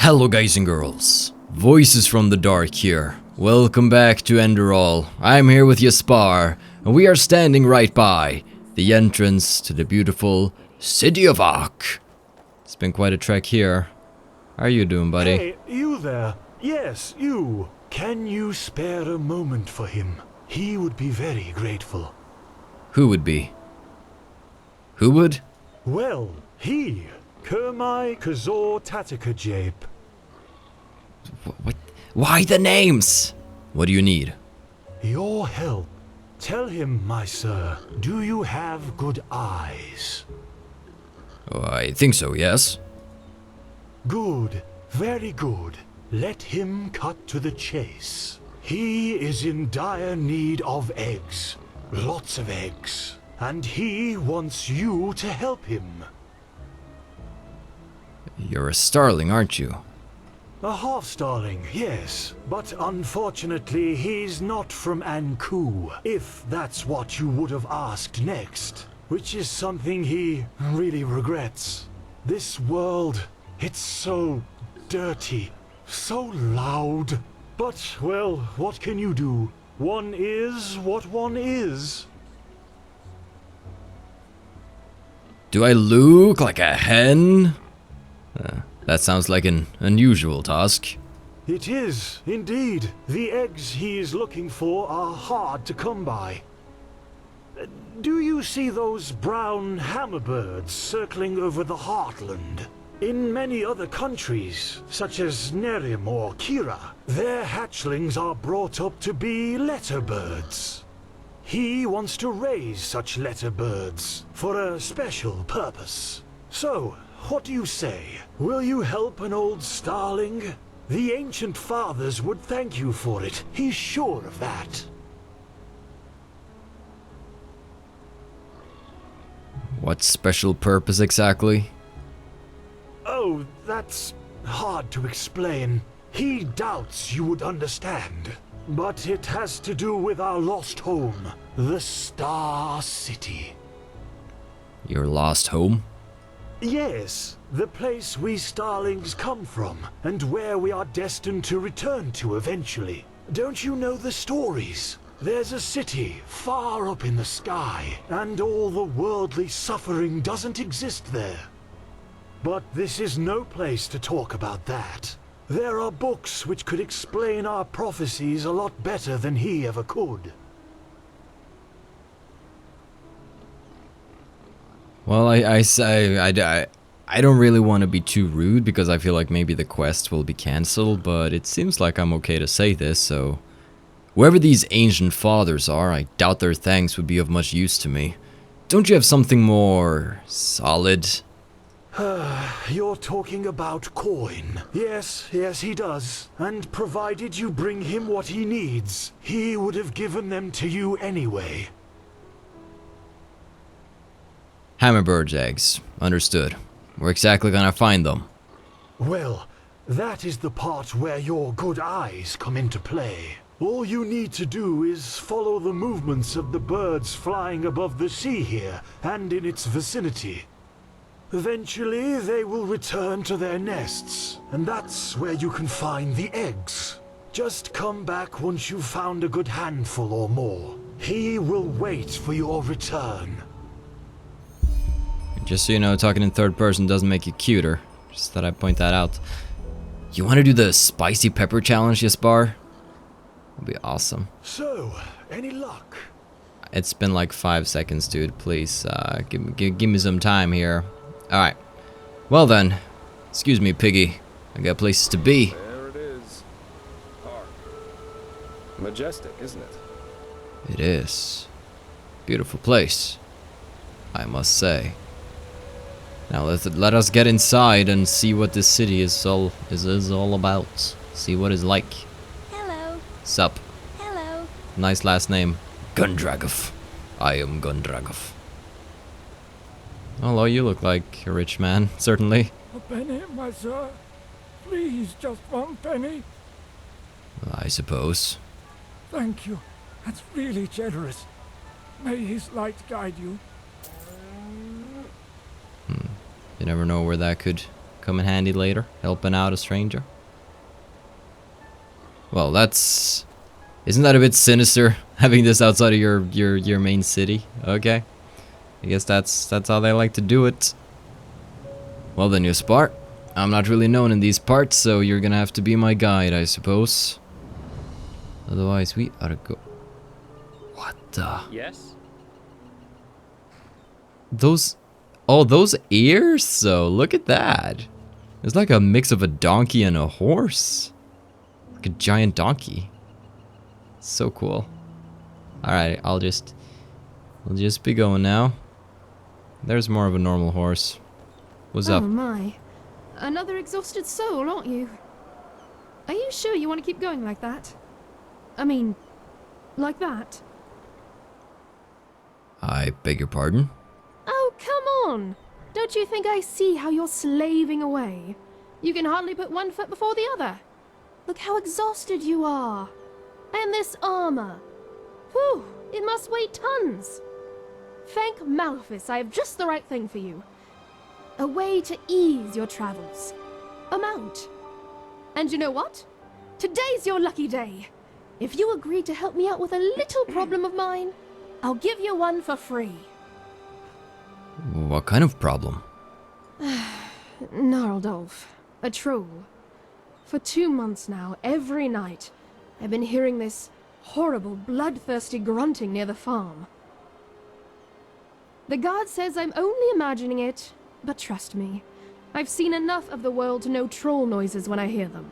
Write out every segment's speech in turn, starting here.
Hello guys and girls, Voices from the Dark here. Welcome back to Enderal. I'm here with Yaspar, and we are standing right by the entrance to the beautiful City of Ark. It's been quite a trek here. How are you doing, buddy? Hey, you there? Yes, you. Can you spare a moment for him? He would be very grateful. Who would be? Who would? Well, he. Kermai Kazor Tatakajape. What? Why the names? What do you need? Your help. Tell him, my sir, do you have good eyes? Oh, I think so, yes. Good. Very good. Let him cut to the chase. He is in dire need of eggs. Lots of eggs. And he wants you to help him. You're a starling, aren't you? A half-starling, yes. But unfortunately, he's not from Anku, if that's what you would have asked next. Which is something he really regrets. This world, it's so dirty, so loud. But, well, what can you do? One is what one is. Do I look like a hen? That sounds like an unusual task. It is, indeed. The eggs he is looking for are hard to come by. Do you see those brown hammerbirds circling over the heartland? In many other countries, such as Nerim or Kira, their hatchlings are brought up to be letterbirds. He wants to raise such letterbirds for a special purpose. So, what do you say? Will you help an old starling? The ancient fathers would thank you for it. He's sure of that. What special purpose exactly? Oh, that's hard to explain. He doubts you would understand. But it has to do with our lost home, the Star City. Your lost home? Yes, the place we starlings come from, and where we are destined to return to eventually. Don't you know the stories? There's a city far up in the sky, and all the worldly suffering doesn't exist there. But this is no place to talk about that. There are books which could explain our prophecies a lot better than he ever could. Well, I don't really want to be too rude because I feel like maybe the quest will be cancelled, but it seems like I'm okay to say this, so... Whoever these ancient fathers are, I doubt their thanks would be of much use to me. Don't you have something more... solid? You're talking about coin. Yes, he does. And provided you bring him what he needs, he would have given them to you anyway. Hammerbird's eggs. Understood. We're exactly gonna find them. Well, that is the part where your good eyes come into play. All you need to do is follow the movements of the birds flying above the sea here and in its vicinity. Eventually, they will return to their nests, and that's where you can find the eggs. Just come back once you've found a good handful or more. He will wait for your return. Just so you know, talking in third person doesn't make you cuter. Just thought I'd point that out. You want to do the spicy pepper challenge, Yaspar? That'd be awesome. So, any luck? It's been like 5 seconds, dude. Please, give me some time here. Alright. Well then. Excuse me, piggy. I got places to be. There it is. Ark. Majestic, isn't it? It is. Beautiful place, I must say. Now let us get inside and see what this city is all about. See what it's like. Hello. Sup. Hello. Nice last name. Gundragov. I am Gundragov. Although you look like a rich man, certainly. A penny, my sir. Please, just one penny. I suppose. Thank you. That's really generous. May his light guide you. You never know where that could come in handy later, helping out a stranger. Well, that's... Isn't that a bit sinister, having this outside of your main city? Okay. I guess that's how they like to do it. Well then, you Spart. I'm not really known in these parts, so you're gonna have to be my guide, I suppose. Otherwise, we oughta go... What the... Yes? Those... Oh, those ears? So, look at that. It's like a mix of a donkey and a horse. Like a giant donkey. So cool. Alright, we'll just be going now. There's more of a normal horse. What's up? Oh my. Another exhausted soul, aren't you? Are you sure you want to keep going like that? I mean, like that? I beg your pardon? Oh, come on! Don't you think I see how you're slaving away? You can hardly put one foot before the other. Look how exhausted you are. And this armor. Whew, it must weigh tons. Thank Malphus, I have just the right thing for you. A way to ease your travels. A mount. And you know what? Today's your lucky day. If you agree to help me out with a little problem of mine, I'll give you one for free. What kind of problem? Gnarldolf, a troll. For 2 months now, every night, I've been hearing this horrible, bloodthirsty grunting near the farm. The guard says I'm only imagining it, but trust me, I've seen enough of the world to know troll noises when I hear them.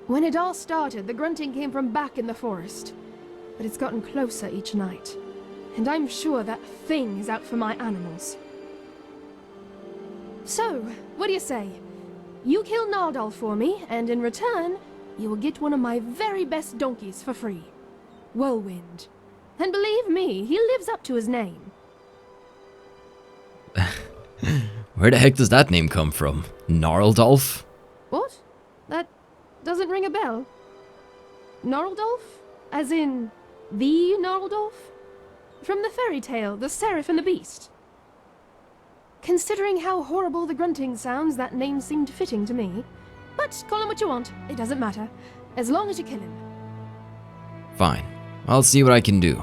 When it all started, the grunting came from back in the forest, but it's gotten closer each night, and I'm sure that thing is out for my animals. So, what do you say? You kill Gnarldolf for me, and in return, you will get one of my very best donkeys for free. Whirlwind. And believe me, he lives up to his name. Where the heck does that name come from? Gnarldolf? What? That doesn't ring a bell. Gnarldolf? As in, the Gnarldolf? From the fairy tale, The Seraph and the Beast. Considering how horrible the grunting sounds, that name seemed fitting to me. But call him what you want, it doesn't matter, as long as you kill him. Fine. I'll see what I can do.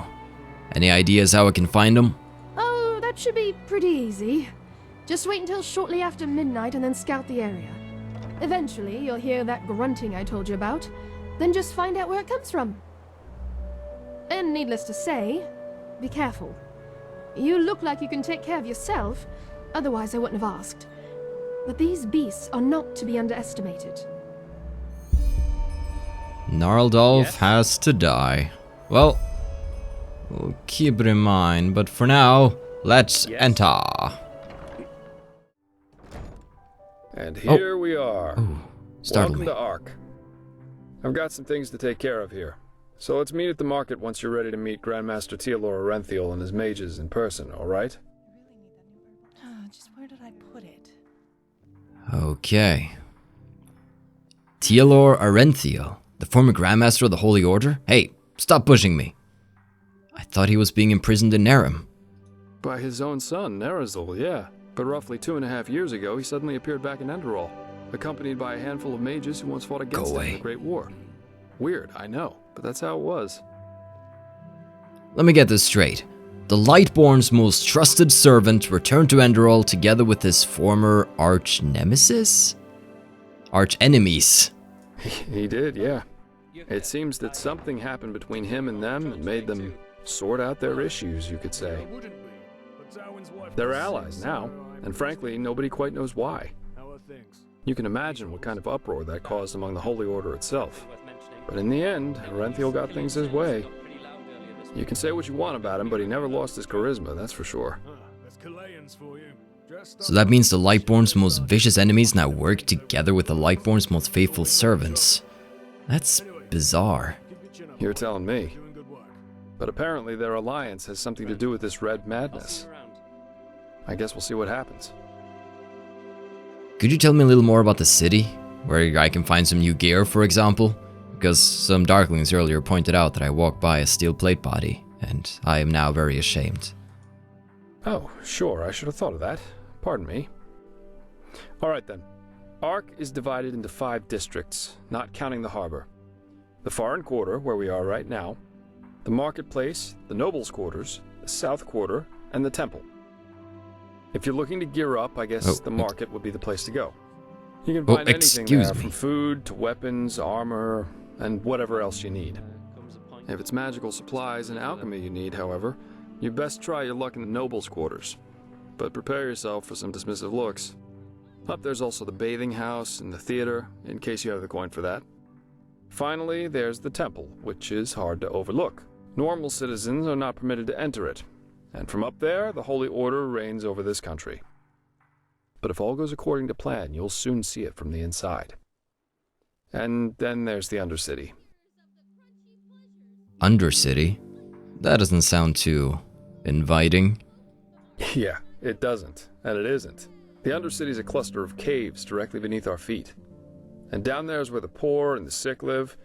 Any ideas how I can find him? Oh, that should be pretty easy. Just wait until shortly after midnight and then scout the area. Eventually, you'll hear that grunting I told you about, then just find out where it comes from. And needless to say, be careful. You look like you can take care of yourself, otherwise I wouldn't have asked. But these beasts are not to be underestimated. Gnarldolf Yes? has to die. Well, we'll keep it in mind, but for now, let's Yes? enter. And here we are. Ooh, startled Welcome me. to Ark. I've got some things to take care of here. So let's meet at the market once you're ready to meet Grandmaster Tealor Arenthiel and his mages in person, alright? Just where did I put it? Okay. Tealor Arenthiel, the former Grandmaster of the Holy Order? Hey, stop pushing me. I thought he was being imprisoned in Narum. By his own son, Nerazil, yeah. But roughly 2.5 years ago, he suddenly appeared back in Enderal, accompanied by a handful of mages who once fought against him in the Great War. Weird, I know, but that's how it was. Let me get this straight. The Lightborn's most trusted servant returned to Enderal together with his former arch-nemesis? Arch-enemies. He did, yeah. It seems that something happened between him and them and made them sort out their issues, you could say. They're allies now, and frankly, nobody quite knows why. You can imagine what kind of uproar that caused among the Holy Order itself. But in the end, Arenthiel got things his way. You can say what you want about him, but he never lost his charisma, that's for sure. So that means the Lightborn's most vicious enemies now work together with the Lightborn's most faithful servants. That's bizarre. You're telling me. But apparently their alliance has something to do with this red madness. I guess we'll see what happens. Could you tell me a little more about the city? Where I can find some new gear, for example? Because some Darklings earlier pointed out that I walked by a steel plate body, and I am now very ashamed. Oh, sure, I should have thought of that. Pardon me. Alright then. Ark is divided into 5 districts, not counting the harbor. The Foreign Quarter, where we are right now, the Marketplace, the Nobles' Quarters, the South Quarter, and the Temple. If you're looking to gear up, I guess the market would be the place to go. You can find anything there, from food to weapons, armor, and whatever else you need. If it's magical supplies and alchemy you need, however, you best try your luck in the Nobles' Quarters. But prepare yourself for some dismissive looks. Up there's also the bathing house and the theater, in case you have the coin for that. Finally, there's the temple, which is hard to overlook. Normal citizens are not permitted to enter it, and from up there, the Holy Order reigns over this country. But if all goes according to plan, you'll soon see it from the inside. And then there's the Undercity. Undercity? That doesn't sound too inviting. Yeah, it doesn't, and it isn't. The Undercity's a cluster of caves directly beneath our feet. And down there is where the poor and the sick live,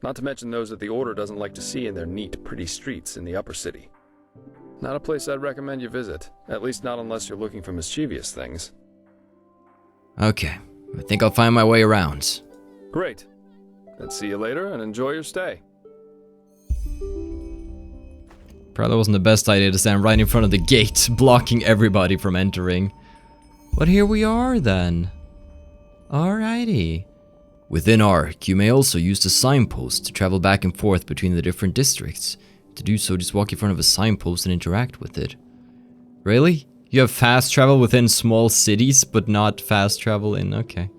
not to mention those that the Order doesn't like to see in their neat, pretty streets in the upper city. Not a place I'd recommend you visit, at least not unless you're looking for mischievous things. Okay, I think I'll find my way around. Great. Then see you later and enjoy your stay. Probably wasn't the best idea to stand right in front of the gate, blocking everybody from entering. But here we are then. Alrighty. Within Ark, you may also use the signpost to travel back and forth between the different districts. To do so, just walk in front of a signpost and interact with it. Really? You have fast travel within small cities, but not fast travel in... Okay.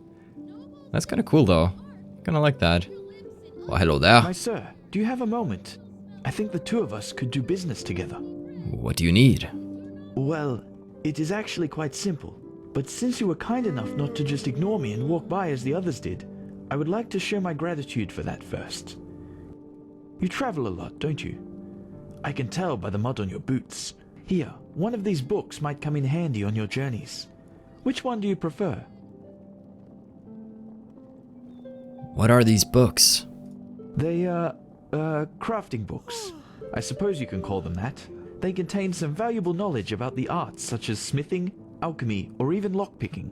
That's kind of cool, though. Kind of like that. Well, hello there. My sir, do you have a moment? I think the two of us could do business together. What do you need? Well, it is actually quite simple. But since you were kind enough not to just ignore me and walk by as the others did, I would like to show my gratitude for that first. You travel a lot, don't you? I can tell by the mud on your boots. Here, one of these books might come in handy on your journeys. Which one do you prefer? What are these books? They are, crafting books. I suppose you can call them that. They contain some valuable knowledge about the arts such as smithing, alchemy, or even lockpicking.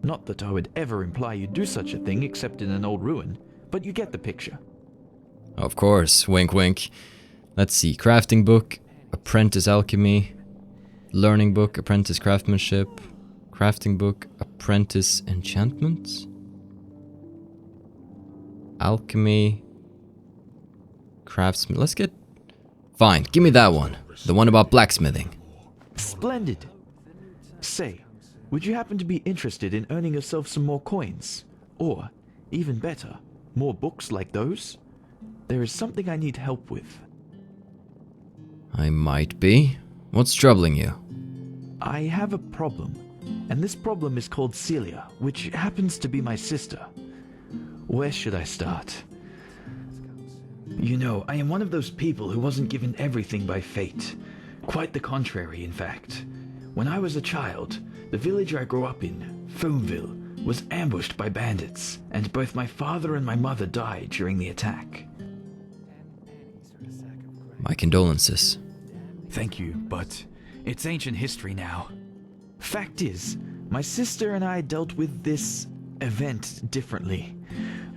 Not that I would ever imply you'd do such a thing except in an old ruin, but you get the picture. Of course, wink wink. Let's see, crafting book, apprentice alchemy, learning book, apprentice craftsmanship, crafting book, apprentice enchantment, alchemy, craftsman. Let's get... Fine, give me that one. The one about blacksmithing. Splendid. Say, would you happen to be interested in earning yourself some more coins? Or, even better, more books like those? There is something I need help with. I might be. What's troubling you? I have a problem, and this problem is called Celia, which happens to be my sister. Where should I start? You know, I am one of those people who wasn't given everything by fate. Quite the contrary, in fact. When I was a child, the village I grew up in, Foamville, was ambushed by bandits, and both my father and my mother died during the attack. My condolences. Thank you, but it's ancient history now. Fact is, my sister and I dealt with this event differently.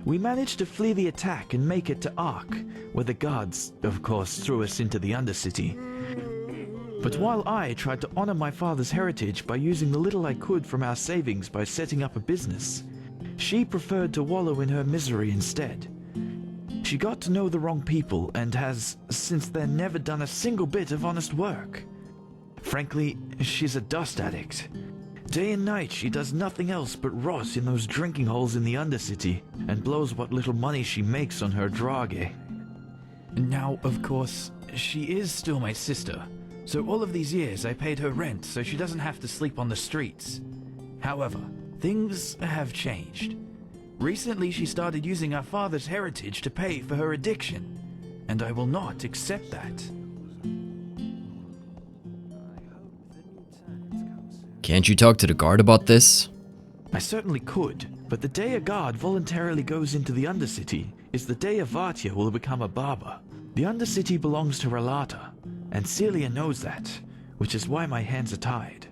We managed to flee the attack and make it to Ark, where the guards, of course, threw us into the Undercity. But while I tried to honor my father's heritage by using the little I could from our savings by setting up a business, she preferred to wallow in her misery instead. She got to know the wrong people and has, since then, never done a single bit of honest work. Frankly, she's a dust addict. Day and night she does nothing else but rot in those drinking holes in the Undercity and blows what little money she makes on her drage. Now, of course, she is still my sister, so all of these years I paid her rent so she doesn't have to sleep on the streets. However, things have changed. Recently she started using our father's heritage to pay for her addiction, and I will not accept that. Can't you talk to the guard about this? I certainly could, but the day a guard voluntarily goes into the Undercity is the day Avatia will become a barber. The Undercity belongs to Relata, and Celia knows that, which is why my hands are tied.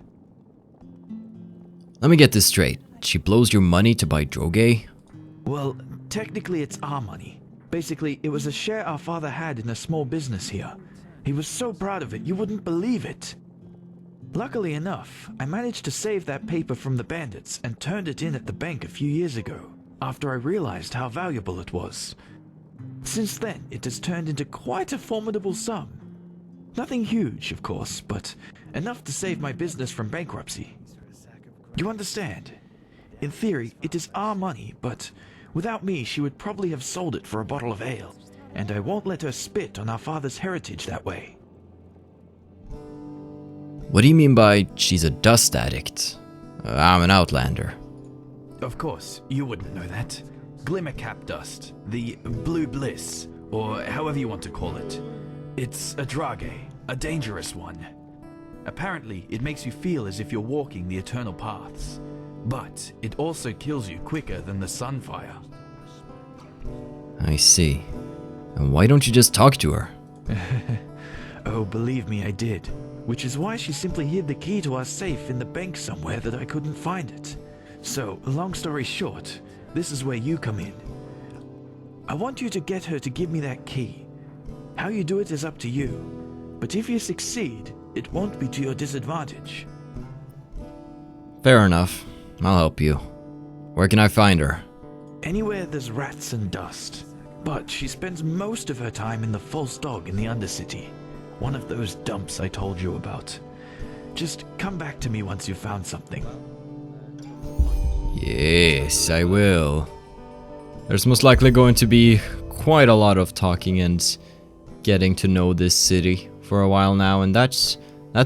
Let me get this straight. She blows your money to buy droge? Well, technically it's our money. Basically, it was a share our father had in a small business here. He was so proud of it, you wouldn't believe it. Luckily enough, I managed to save that paper from the bandits and turned it in at the bank a few years ago, after I realized how valuable it was. Since then, it has turned into quite a formidable sum. Nothing huge, of course, but enough to save my business from bankruptcy. You understand? In theory, it is our money, but without me, she would probably have sold it for a bottle of ale, and I won't let her spit on our father's heritage that way. What do you mean by she's a dust addict? I'm an outlander. Of course, you wouldn't know that. Glimmercap dust, the blue bliss, or however you want to call it. It's a drage, a dangerous one. Apparently, it makes you feel as if you're walking the eternal paths. But it also kills you quicker than the sunfire. I see. And why don't you just talk to her? Oh, believe me, I did. Which is why she simply hid the key to our safe in the bank somewhere that I couldn't find it. So, long story short, this is where you come in. I want you to get her to give me that key. How you do it is up to you. But if you succeed, it won't be to your disadvantage. Fair enough. I'll help you. Where can I find her? Anywhere there's rats and dust. But she spends most of her time in the False Dog in the Undercity. One of those dumps I told you about. Just come back to me once you've found something. Yes, I will. There's most likely going to be quite a lot of talking and getting to know this city for a while now, and that's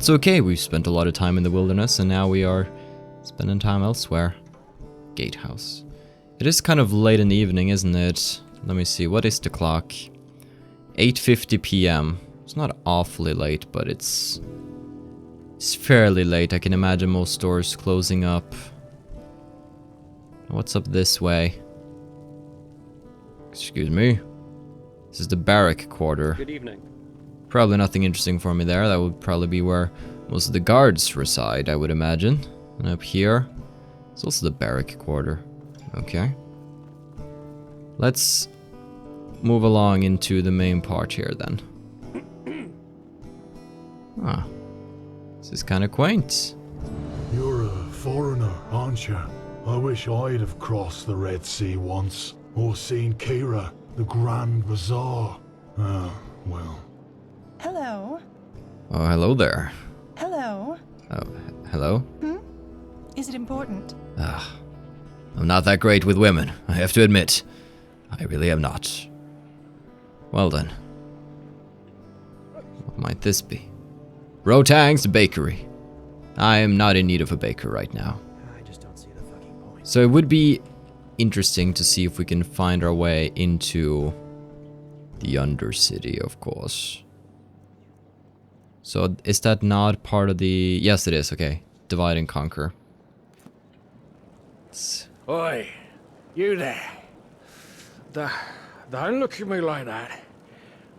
okay. We've spent a lot of time in the wilderness, and now we are spending time elsewhere. Gatehouse. It is kind of late in the evening, isn't it? Let me see, what is the clock? 8:50 p.m. It's not awfully late, but it's fairly late. I can imagine most stores closing up. What's up this way? Excuse me. This is the barrack quarter. Good evening. Probably nothing interesting for me there. That would probably be where most of the guards reside, I would imagine. And up here, it's also the barrack quarter. Okay. Let's move along into the main part here then. Ah, this is kind of quaint. You're a foreigner, aren't you? I wish I'd have crossed the Red Sea once, or seen Kira, the Grand Bazaar. Ah, well. Hello. Oh, hello there. Hello. Oh, hello? Is it important? Ah, I'm not that great with women, I have to admit. I really am not. Well then. What might this be? Rotang's Bakery. I am not in need of a baker right now. I just don't see the fucking point. So it would be interesting to see if we can find our way into the Undercity, of course. So is that not part of the... Yes, it is, okay. Divide and conquer. Oi, you there. Don't look at me like that.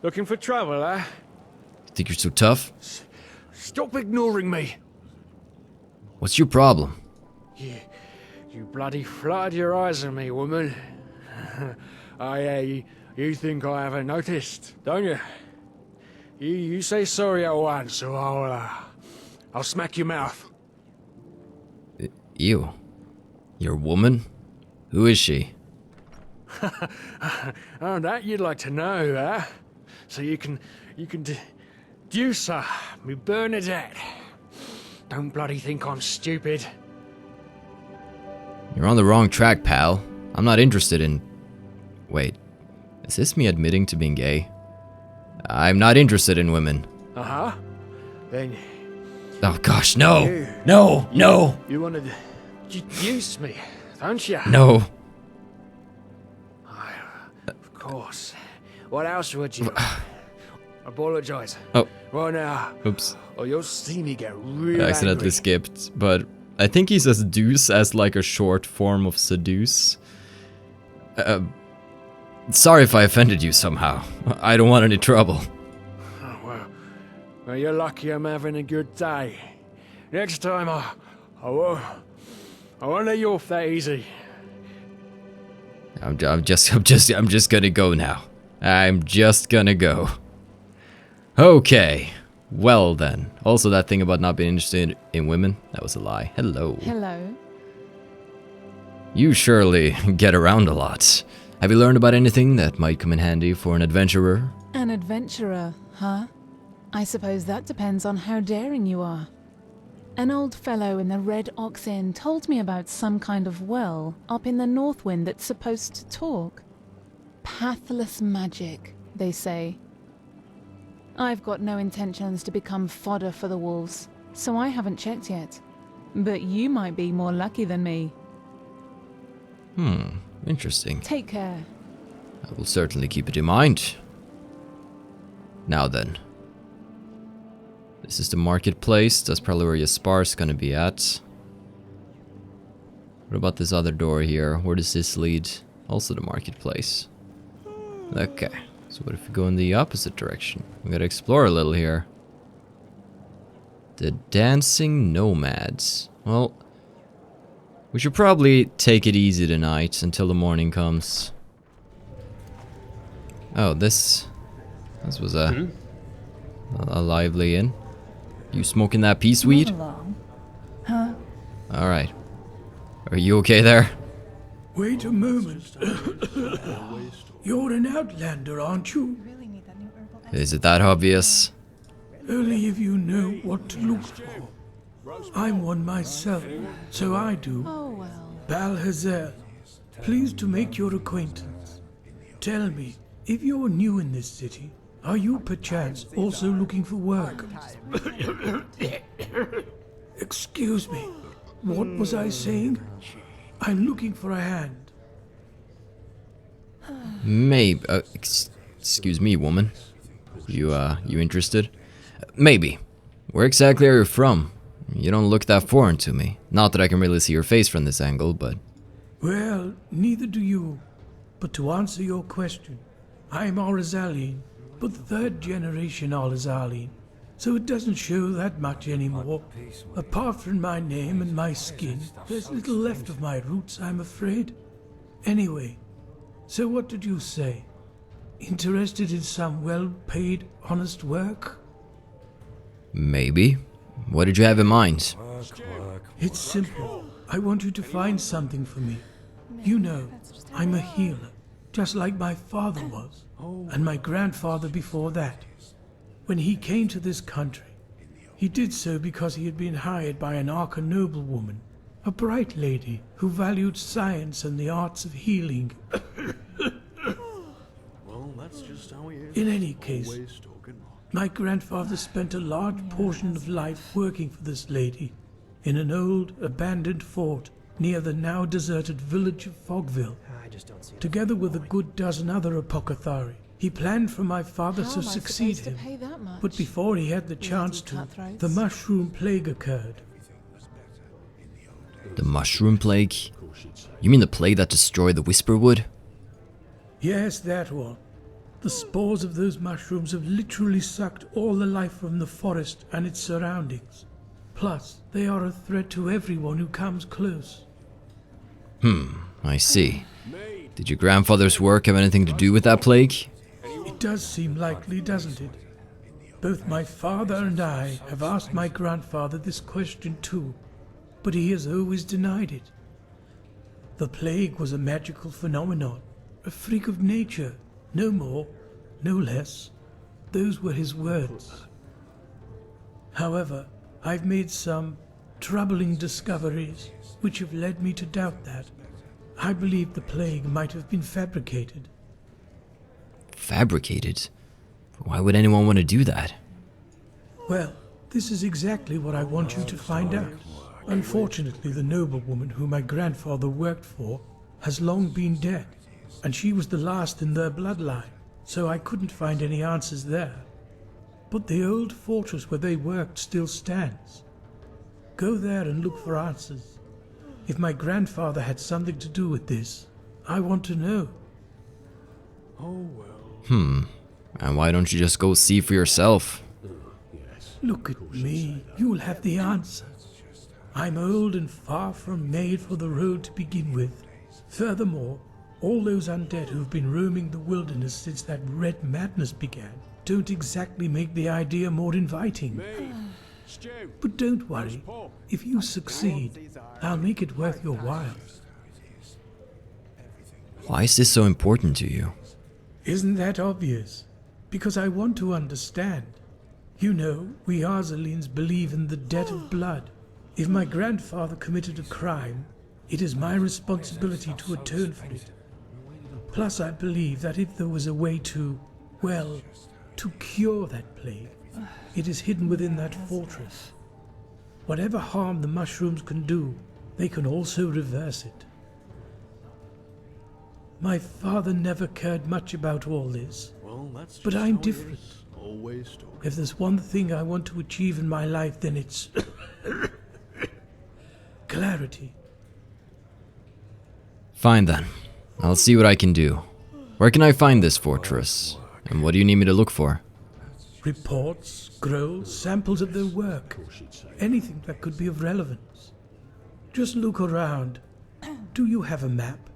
Looking for trouble, eh? Think you're so tough? Stop ignoring me. What's your problem? You bloody fluttered your eyes at me, woman. You think I haven't noticed, don't you? You say sorry at once, or I'll smack your mouth. You? Your woman? Who is she? Oh, that you'd like to know, huh? So you can deduce her, me Bernadette. Don't bloody think I'm stupid. You're on the wrong track, pal. I'm not interested in... Wait, is this me admitting to being gay? I'm not interested in women. Uh-huh. Then Oh gosh, no! No! No! you want to deduce me, don't you? No! Of course. What else would you? Apologize. Oh, Right now, oops. or you'll see me get real I accidentally angry. skipped, but I think he says deuce as like a short form of seduce. Sorry if I offended you somehow. I don't want any trouble. Oh, well, you're lucky I'm having a good day. Next time I I won't let you off that easy. I'm just gonna go now. I'm just gonna go. Okay. Well then. Also that thing about not being interested in women, that was a lie. Hello. Hello. You surely get around a lot. Have you learned about anything that might come in handy for an adventurer? An adventurer, huh? I suppose that depends on how daring you are. An old fellow in the Red Ox Inn told me about some kind of well up in the Northwind that's supposed to talk. Pathless magic, they say. I've got no intentions to become fodder for the wolves, so I haven't checked yet. But you might be more lucky than me. Interesting. Take care. I will certainly keep it in mind. Now then. This is the marketplace. That's probably where your spar's gonna be at. What about this other door here? Where does this lead? Also the marketplace. Okay. So what if we go in the opposite direction? We gotta explore a little here. The Dancing Nomads. Well, we should probably take it easy tonight until the morning comes. Oh, this was a lively inn. You smoking that peace weed? Huh? Alright. Are you okay there? Wait a moment. You're an outlander, aren't you? Is it that obvious? Only if you know what to look for. I'm one myself, so I do. Oh well. Balhazer, pleased to make your acquaintance. Tell me, if you're new in this city, are you perchance also looking for work? Excuse me, what was I saying? I'm looking for a hand. Maybe. Excuse me, woman. You interested? Maybe. Where exactly are you from? You don't look that foreign to me. Not that I can really see your face from this angle, but... Well, neither do you. But to answer your question, I'm Arizaline, but third generation Arizaline, so it doesn't show that much anymore. Apart from my name and my skin, there's little left of my roots, I'm afraid. Anyway, so what did you say? Interested in some well-paid, honest work? Maybe. What did you have in mind? It's simple. I want you to find something for me. You know, I'm a healer, just like my father was, and my grandfather before that. When he came to this country, he did so because he had been hired by an Arca noblewoman, a bright lady who valued science and the arts of healing. In any case, my grandfather spent a large portion of life working for this lady in an old, abandoned fort near the now deserted village of Fogville. Together with a good dozen other apothecary, he planned for my father How to am I succeed supposed to him. pay that much? But before he had the chance to, the mushroom plague occurred. The mushroom plague? You mean the plague that destroyed the Whisperwood? Yes, that one. The spores of those mushrooms have literally sucked all the life from the forest and its surroundings. Plus, they are a threat to everyone who comes close. I see. Did your grandfather's work have anything to do with that plague? It does seem likely, doesn't it? Both my father and I have asked my grandfather this question too, but he has always denied it. The plague was a magical phenomenon, a freak of nature, no more, no less. Those were his words. However, I've made some troubling discoveries which have led me to doubt that. I believe the plague might have been fabricated. Fabricated? Why would anyone want to do that? Well, this is exactly what I want you to find out. Unfortunately, the noblewoman who my grandfather worked for has long been dead, and she was the last in their bloodline, so I couldn't find any answers there. But the old fortress where they worked still stands. Go there and look for answers. If my grandfather had something to do with this, I want to know. And why don't you just go see for yourself? Look at me, you'll have the answer. I'm old and far from made for the road to begin with. Furthermore, all those undead who've been roaming the wilderness since that red madness began don't exactly make the idea more inviting. But don't worry, if you succeed, I'll make it worth your while. Why is this so important to you? Isn't that obvious? Because I want to understand. You know, we Arzalines believe in the debt of blood. If my grandfather committed a crime, it is my responsibility to atone for it. Plus, I believe that if there was a way to, well, to cure that plague, it is hidden within that fortress. Whatever harm the mushrooms can do, they can also reverse it. My father never cared much about all this, but I'm different. If there's one thing I want to achieve in my life, then it's clarity. Fine then. I'll see what I can do. Where can I find this fortress? And what do you need me to look for? Reports, scrolls, samples of their work. Anything that could be of relevance. Just look around. Do you have a map?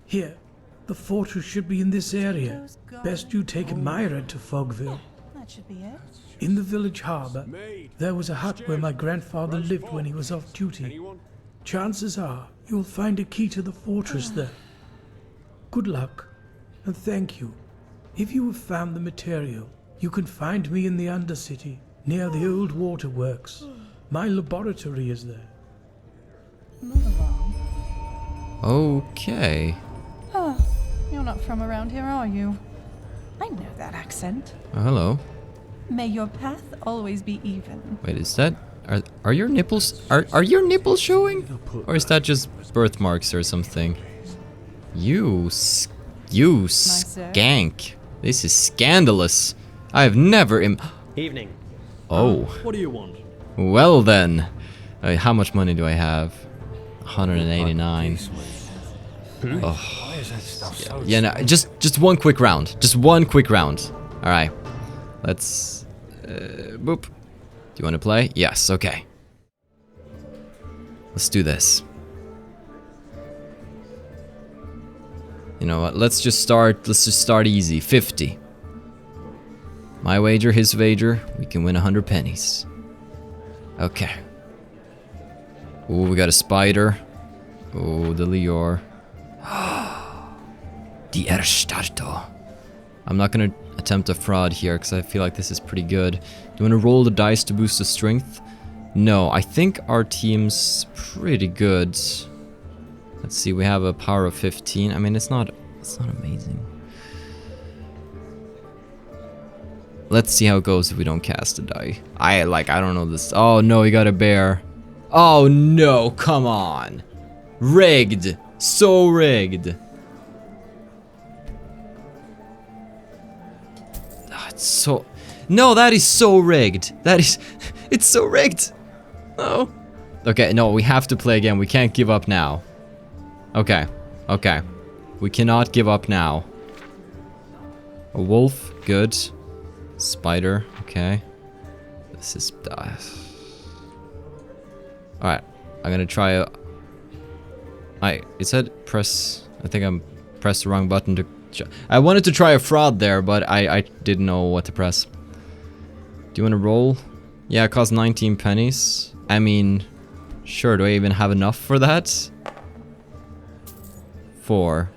Here, the fortress should be in this area. Best you take a Myra to Fogville. That should be it. In the village harbour, there was a hut where my grandfather lived when he was off duty. Chances are you'll find a key to the fortress there. Good luck, and thank you. If you have found the material, you can find me in the Undercity, near the old waterworks. My laboratory is there. Move along. Okay. Oh, you're not from around here, are you? I know that accent. Oh, hello. May your path always be even. Wait, is that... Are your nipples... Are your nipples showing? Or is that just birthmarks or something? You skank. This is scandalous. I have never Evening. Oh. What do you want? Well then. How much money do I have? 189. Oh. Yeah, no, just one quick round. Just one quick round. Alright. Let's... boop. Do you want to play? Yes, okay. Let's do this. You know what? Let's just start easy. 50. My wager, his wager. We can win 100 pennies. Okay. Ooh, we got a spider. Oh, the Lior. Die Erstarto. I'm not gonna attempt a fraud here because I feel like this is pretty good. Do you want to roll the dice to boost the strength? No, I think our team's pretty good. Let's see, we have a power of 15. I mean, it's not amazing. Let's see how it goes if we don't cast a die. I don't know this. Oh no, we got a bear. Oh no, come on. Rigged. So rigged. It's so... No, that is so rigged. That is... It's so rigged. Oh. Okay, no, we have to play again. We can't give up now. Okay. Okay. We cannot give up now. A wolf. Good. Spider. Okay. This is... Alright. I'm gonna try a... It said press... I think I'm pressed the wrong button to... I wanted to try a fraud there, but I didn't know what to press. Do you want to roll? Yeah, it costs 19 pennies. I mean, sure, do I even have enough for that? 4.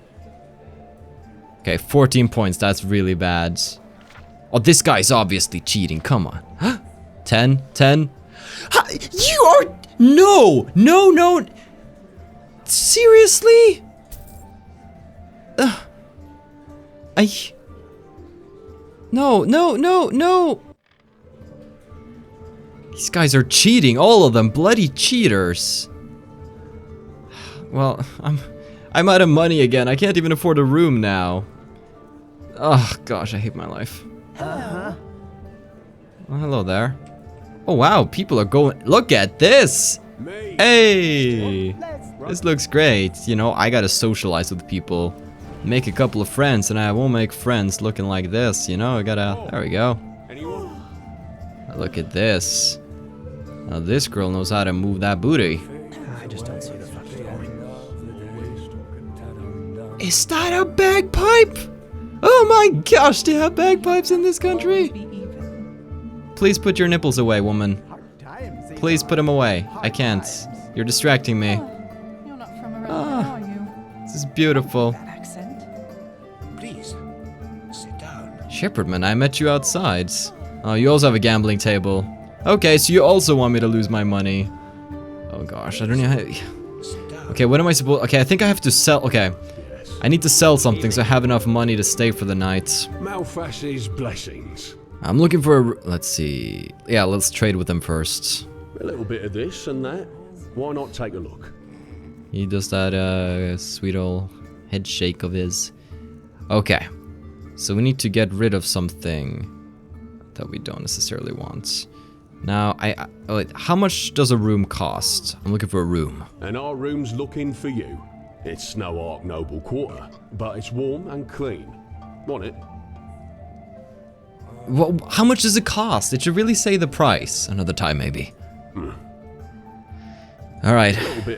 Okay, 14 points, that's really bad. Oh, this guy's obviously cheating, come on. 10, 10. You are... No! No, no! Seriously? No, no, no, no! These guys are cheating, all of them, bloody cheaters. Well, I'm out of money again. I can't even afford a room now. Oh gosh, I hate my life. Well, hello there. Oh wow, people are going... Look at this! Hey! This looks great. You know, I gotta socialize with people. Make a couple of friends, and I won't make friends looking like this, you know? I gotta... There we go. Look at this. Now this girl knows how to move that booty. I just don't see the fucking point. Is that a bagpipe? Oh my gosh, they have bagpipes in this country. Please put your nipples away, woman. Please put them away. I can't. You're distracting me. You're not from around here, are you? This is beautiful. That accent. Please, sit down. Shepherdman, I met you outside. Oh, you also have a gambling table. Okay, so you also want me to lose my money. Oh gosh, I don't know how... Okay, what am I supposed... Okay, I think I have to sell... Okay. I need to sell something so I have enough money to stay for the night. Malfash's blessings. I'm looking for a... Let's see... Yeah, let's trade with them first. A little bit of this and that. Why not take a look? He does that sweet old head shake of his. Okay. So we need to get rid of something that we don't necessarily want. Now, wait, how much does a room cost? I'm looking for a room. And our room's looking for you. It's no Ark Noble quarter, but it's warm and clean. Want it? Well, how much does it cost? It should really say the price. Another time, maybe. Alright,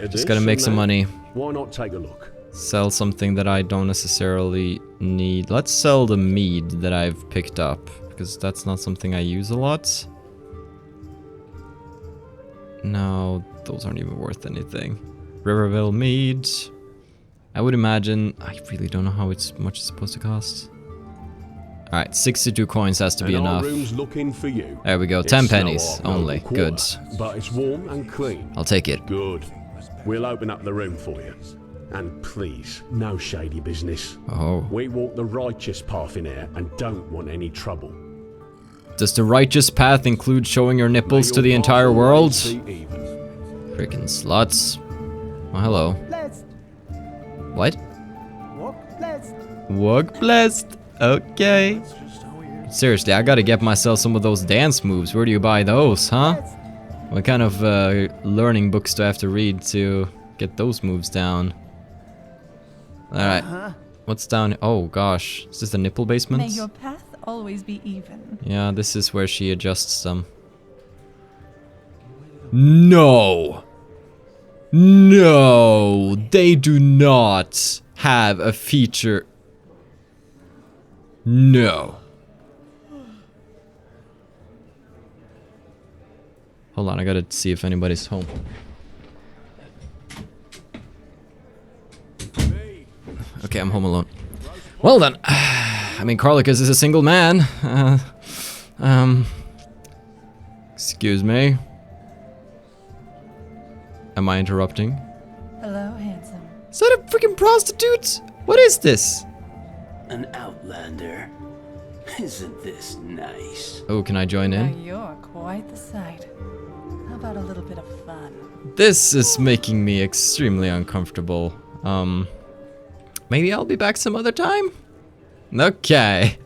just gotta make some money. Why not take a look? Sell something that I don't necessarily need. Let's sell the mead that I've picked up, because that's not something I use a lot. No, those aren't even worth anything. Riverville mead. I would imagine... I really don't know how much it's supposed to cost. Alright, 62 coins has to be enough. Our room's looking for you. There we go, 10 pennies only. Good. But it's warm and clean. I'll take it. Good. We'll open up the room for you. And please, no shady business. Oh. We walk the righteous path in here and don't want any trouble. Does the righteous path include showing your nipples to the entire world? Freaking sluts. Oh, hello. What? Walk blessed. Okay. Seriously, I gotta get myself some of those dance moves. Where do you buy those, huh? What kind of learning books do I have to read to get those moves down? Alright. What's down? Oh gosh. Is this the nipple basement? May your path always be even. Yeah, this is where she adjusts them. No! No! They do not have a feature. No. Hold on, I gotta see if anybody's home. Okay, I'm home alone. Well then, I mean, Carlicus is a single man. Excuse me. Am I interrupting? Hello, handsome. Is that a freaking prostitute? What is this? An outlander. Isn't this nice? Oh, can I join Now in? you're quite the sight. How about a little bit of fun? This is making me extremely uncomfortable. Maybe I'll be back some other time? Okay.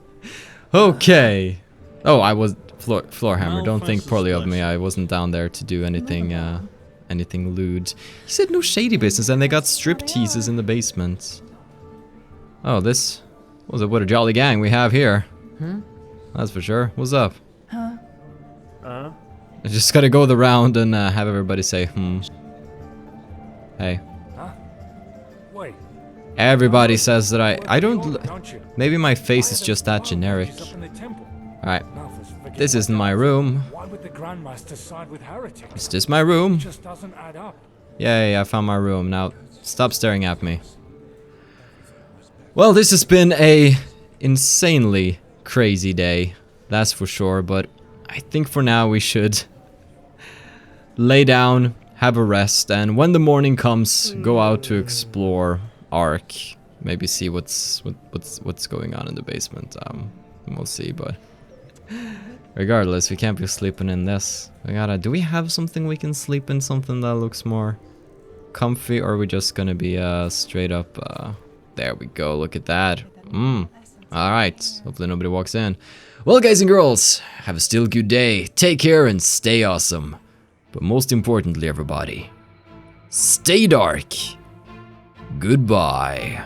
Okay. Oh, I was... Floorhammer, don't think poorly of me. I wasn't down there to do anything, anything lewd. He said no shady business and they got strip teases in the basement. Oh, this... What a jolly gang we have here. That's for sure. What's up? Huh? I just gotta go the round and have everybody say, Hey. Wait. Everybody says that I don't... Don't you? Maybe my face is just that generic. She's up in the temple. Alright. Nothing's forgetting This isn't about my that. room. Why would the Grandmaster side with heretics? Is this my room? It just doesn't add up. Yay, I found my room. Now, stop staring at me. Well, this has been a insanely crazy day. That's for sure, but I think for now we should lay down, have a rest, and when the morning comes, go out to explore Ark. Maybe see what's going on in the basement. We'll see, but regardless, we can't be sleeping in this. Do we have something we can sleep in? Something that looks more comfy, or are we just gonna be straight up? There we go. Look at that. Alright. Hopefully nobody walks in. Well, guys and girls, have a still good day. Take care and stay awesome. But most importantly, everybody, stay dark. Goodbye.